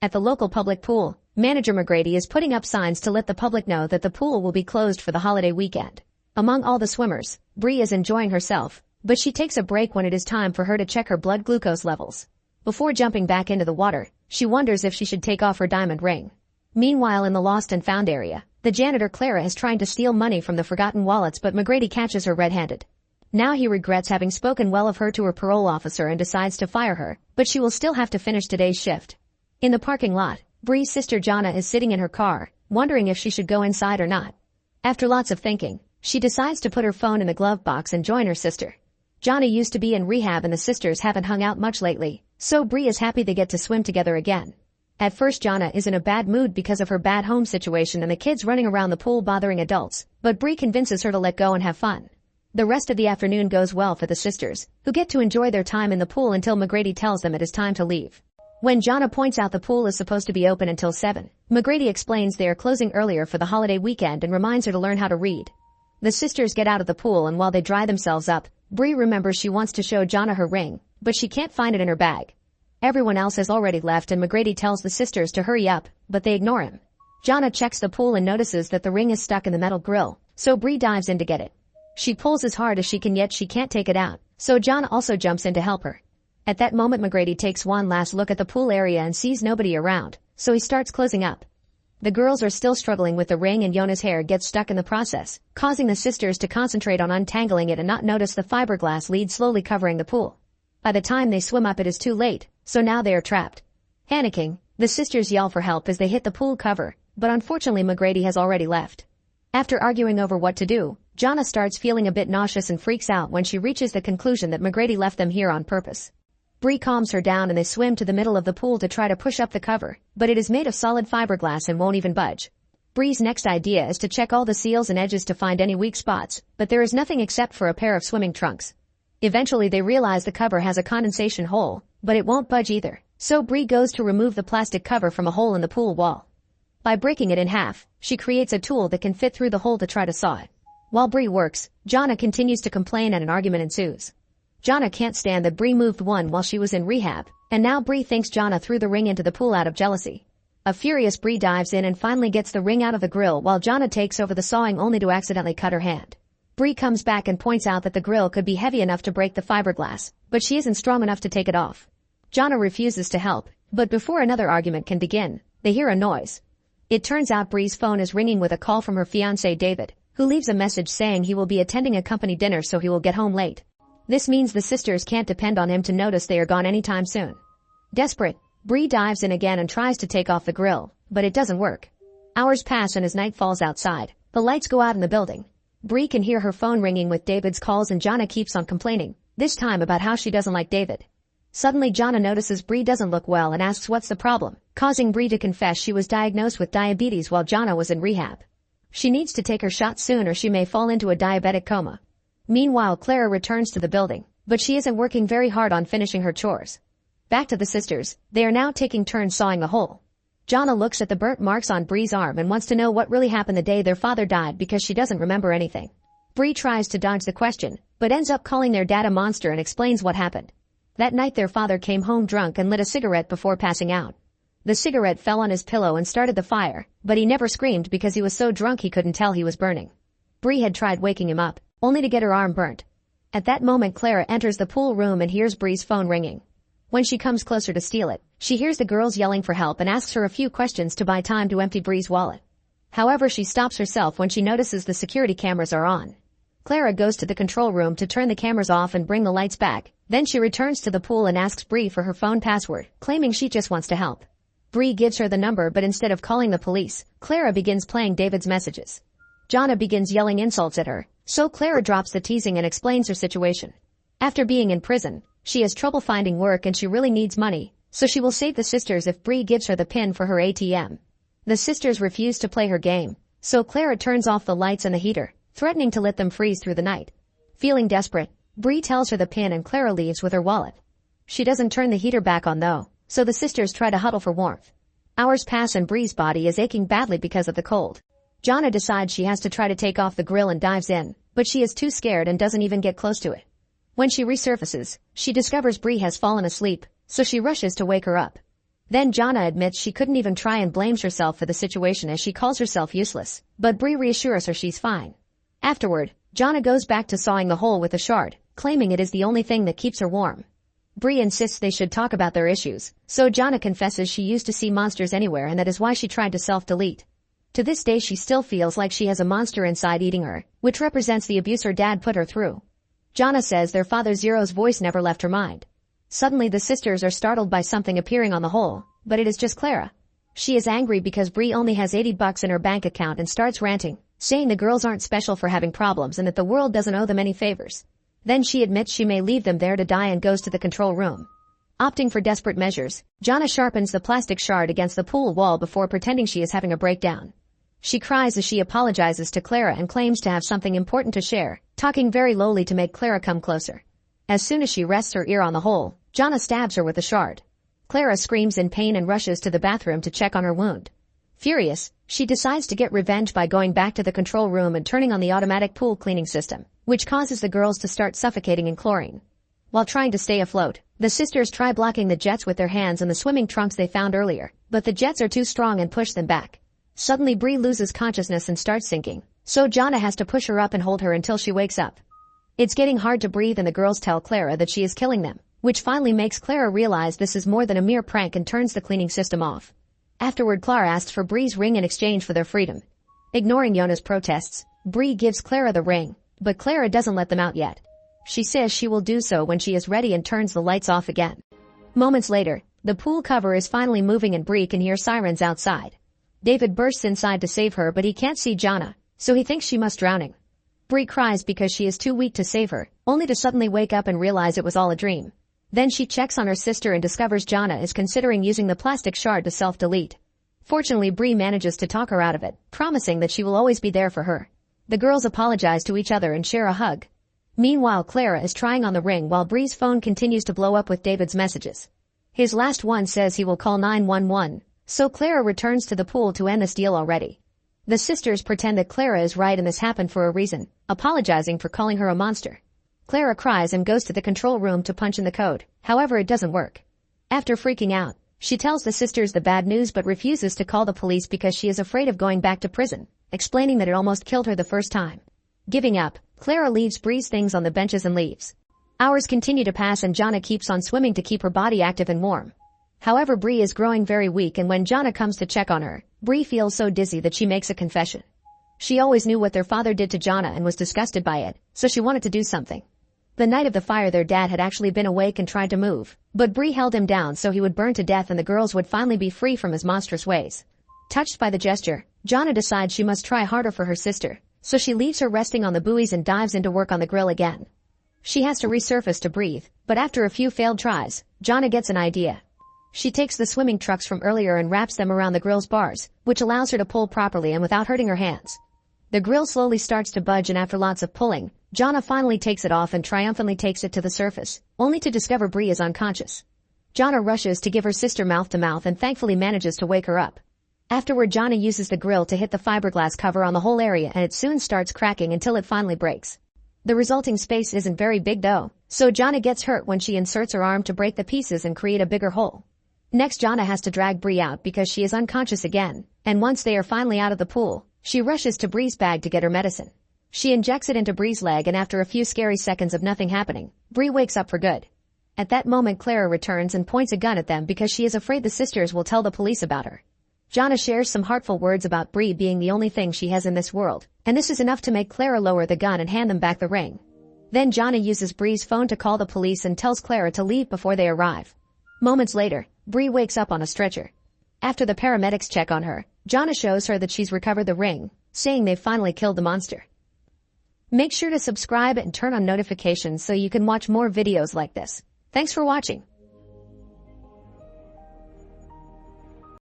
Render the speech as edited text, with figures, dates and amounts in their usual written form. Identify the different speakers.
Speaker 1: At the local public pool, Manager McGrady is putting up signs to let the public know that the pool will be closed for the holiday weekend. Among all the swimmers, Bree is enjoying herself, but she takes a break when it is time for her to check her blood glucose levels. Before jumping back into the water, she wonders if she should take off her diamond ring. Meanwhile, in the lost and found area, the janitor Clara is trying to steal money from the forgotten wallets, but McGrady catches her red-handed. Now he regrets having spoken well of her to her parole officer and decides to fire her, but she will still have to finish today's shift. In the parking lot, Bree's sister Jonna is sitting in her car, wondering if she should go inside or not. After lots of thinking, she decides to put her phone in the glove box and join her sister. Jonna used to be in rehab and the sisters haven't hung out much lately, so Bree is happy they get to swim together again. At first Jonna is in a bad mood because of her bad home situation and the kids running around the pool bothering adults, but Bree convinces her to let go and have fun. The rest of the afternoon goes well for the sisters, who get to enjoy their time in the pool until McGrady tells them it is time to leave. When Jonna points out the pool is supposed to be open until 7, McGrady explains they are closing earlier for the holiday weekend and reminds her to learn how to read. The sisters get out of the pool and while they dry themselves up, Bree remembers she wants to show Jonna her ring, but she can't find it in her bag. Everyone else has already left and McGrady tells the sisters to hurry up, but they ignore him. Jonna checks the pool and notices that the ring is stuck in the metal grill, so Bree dives in to get it. She pulls as hard as she can yet she can't take it out, so Jonna also jumps in to help her. At that moment McGrady takes one last look at the pool area and sees nobody around, so he starts closing up. The girls are still struggling with the ring and Yona's hair gets stuck in the process, causing the sisters to concentrate on untangling it and not notice the fiberglass lead slowly covering the pool. By the time they swim up it is too late, so now they are trapped. Panicking, the sisters yell for help as they hit the pool cover, but unfortunately McGrady has already left. After arguing over what to do, Jonna starts feeling a bit nauseous and freaks out when she reaches the conclusion that McGrady left them here on purpose. Bree calms her down and they swim to the middle of the pool to try to push up the cover, but it is made of solid fiberglass and won't even budge. Bree's next idea is to check all the seals and edges to find any weak spots, but there is nothing except for a pair of swimming trunks. Eventually they realize the cover has a condensation hole, but it won't budge either, so Bree goes to remove the plastic cover from a hole in the pool wall. By breaking it in half, she creates a tool that can fit through the hole to try to saw it. While Bree works, Jonna continues to complain and an argument ensues. Jonna can't stand that Bree moved one while she was in rehab, and now Bree thinks Jonna threw the ring into the pool out of jealousy. A furious Bree dives in and finally gets the ring out of the grill while Jonna takes over the sawing only to accidentally cut her hand. Bree comes back and points out that the grill could be heavy enough to break the fiberglass, but she isn't strong enough to take it off. Jonna refuses to help, but before another argument can begin, they hear a noise. It turns out Bree's phone is ringing with a call from her fiancé David, who leaves a message saying he will be attending a company dinner so he will get home late. This means the sisters can't depend on him to notice they are gone anytime soon. Desperate, Bree dives in again and tries to take off the grill, but it doesn't work. Hours pass and as night falls outside, the lights go out in the building. Bree can hear her phone ringing with David's calls and Jonna keeps on complaining, this time about how she doesn't like David. Suddenly Jonna notices Bree doesn't look well and asks what's the problem, causing Bree to confess she was diagnosed with diabetes while Jonna was in rehab. She needs to take her shot soon or she may fall into a diabetic coma. Meanwhile Clara returns to the building, but she isn't working very hard on finishing her chores. Back to the sisters, they are now taking turns sawing a hole. Jonna looks at the burnt marks on Bree's arm and wants to know what really happened the day their father died because she doesn't remember anything. Bree tries to dodge the question, but ends up calling their dad a monster and explains what happened. That night their father came home drunk and lit a cigarette before passing out. The cigarette fell on his pillow and started the fire, but he never screamed because he was so drunk he couldn't tell he was burning. Bree had tried waking him up, only to get her arm burnt. At that moment Clara enters the pool room and hears Bree's phone ringing. When she comes closer to steal it, she hears the girls yelling for help and asks her a few questions to buy time to empty Bree's wallet. However, she stops herself when she notices the security cameras are on. Clara goes to the control room to turn the cameras off and bring the lights back. Then she returns to the pool and asks Bree for her phone password, claiming she just wants to help. Bree gives her the number, but instead of calling the police, Clara begins playing David's messages. Jonna begins yelling insults at her, so Clara drops the teasing and explains her situation. After being in prison, she has trouble finding work and she really needs money, so she will save the sisters if Bree gives her the pin for her ATM. The sisters refuse to play her game, so Clara turns off the lights and the heater, threatening to let them freeze through the night. Feeling desperate, Bree tells her the pin and Clara leaves with her wallet. She doesn't turn the heater back on though, so the sisters try to huddle for warmth. Hours pass and Bree's body is aching badly because of the cold. Jonna decides she has to try to take off the grill and dives in, but she is too scared and doesn't even get close to it. When she resurfaces, she discovers Bree has fallen asleep, so she rushes to wake her up. Then Jana admits she couldn't even try and blames herself for the situation as she calls herself useless, but Bree reassures her she's fine. Afterward, Jana goes back to sawing the hole with a shard, claiming it is the only thing that keeps her warm. Bree insists they should talk about their issues, so Jana confesses she used to see monsters anywhere and that is why she tried to self-delete. To this day she still feels like she has a monster inside eating her, which represents the abuse her dad put her through. Jana says their father Zero's voice never left her mind. Suddenly the sisters are startled by something appearing on the hole, but it is just Clara. She is angry because Bree only has $80 in her bank account and starts ranting, saying the girls aren't special for having problems and that the world doesn't owe them any favors. Then she admits she may leave them there to die and goes to the control room. Opting for desperate measures, Jana sharpens the plastic shard against the pool wall before pretending she is having a breakdown. She cries as she apologizes to Clara and claims to have something important to share, talking very lowly to make Clara come closer. As soon as she rests her ear on the hole, Jana stabs her with the shard. Clara screams in pain and rushes to the bathroom to check on her wound. Furious, she decides to get revenge by going back to the control room and turning on the automatic pool cleaning system, which causes the girls to start suffocating in chlorine. While trying to stay afloat, the sisters try blocking the jets with their hands and the swimming trunks they found earlier, but the jets are too strong and push them back. Suddenly Bree loses consciousness and starts sinking, so Jana has to push her up and hold her until she wakes up. It's getting hard to breathe and the girls tell Clara that she is killing them, which finally makes Clara realize this is more than a mere prank and turns the cleaning system off. Afterward Clara asks for Bree's ring in exchange for their freedom. Ignoring Yona's protests, Bree gives Clara the ring, but Clara doesn't let them out yet. She says she will do so when she is ready and turns the lights off again. Moments later, the pool cover is finally moving and Bree can hear sirens outside. David bursts inside to save her but he can't see Jana, so he thinks she must drowning. Bree cries because she is too weak to save her, only to suddenly wake up and realize it was all a dream. Then she checks on her sister and discovers Jana is considering using the plastic shard to self-delete. Fortunately Bree manages to talk her out of it, promising that she will always be there for her. The girls apologize to each other and share a hug. Meanwhile Clara is trying on the ring while Bree's phone continues to blow up with David's messages. His last one says he will call 911. So Clara returns to the pool to end this deal already. The sisters pretend that Clara is right and this happened for a reason, apologizing for calling her a monster. Clara cries and goes to the control room to punch in the code, however it doesn't work. After freaking out, she tells the sisters the bad news but refuses to call the police because she is afraid of going back to prison, explaining that it almost killed her the first time. Giving up, Clara leaves Bree's things on the benches and leaves. Hours continue to pass and Jana keeps on swimming to keep her body active and warm. However, Bree is growing very weak and when Jana comes to check on her, Bree feels so dizzy that she makes a confession. She always knew what their father did to Jana and was disgusted by it, so she wanted to do something. The night of the fire their dad had actually been awake and tried to move, but Bree held him down so he would burn to death and the girls would finally be free from his monstrous ways. Touched by the gesture, Jana decides she must try harder for her sister, so she leaves her resting on the buoys and dives into work on the grill again. She has to resurface to breathe, but after a few failed tries, Jana gets an idea. She takes the swimming trucks from earlier and wraps them around the grill's bars, which allows her to pull properly and without hurting her hands. The grill slowly starts to budge and after lots of pulling, Jana finally takes it off and triumphantly takes it to the surface, only to discover Bree is unconscious. Jana rushes to give her sister mouth-to-mouth and thankfully manages to wake her up. Afterward Jana uses the grill to hit the fiberglass cover on the whole area and it soon starts cracking until it finally breaks. The resulting space isn't very big though, so Jana gets hurt when she inserts her arm to break the pieces and create a bigger hole. Next Jana has to drag Bree out because she is unconscious again, and once they are finally out of the pool, she rushes to Bree's bag to get her medicine. She injects it into Bree's leg and after a few scary seconds of nothing happening, Bree wakes up for good. At that moment Clara returns and points a gun at them because she is afraid the sisters will tell the police about her. Jana shares some heartful words about Bree being the only thing she has in this world, and this is enough to make Clara lower the gun and hand them back the ring. Then Jana uses Bree's phone to call the police and tells Clara to leave before they arrive. Moments later, Bree wakes up on a stretcher. After the paramedics check on her, Jana shows her that she's recovered the ring, saying they've finally killed the monster. Make sure to subscribe and turn on notifications so you can watch more videos like this. Thanks for watching.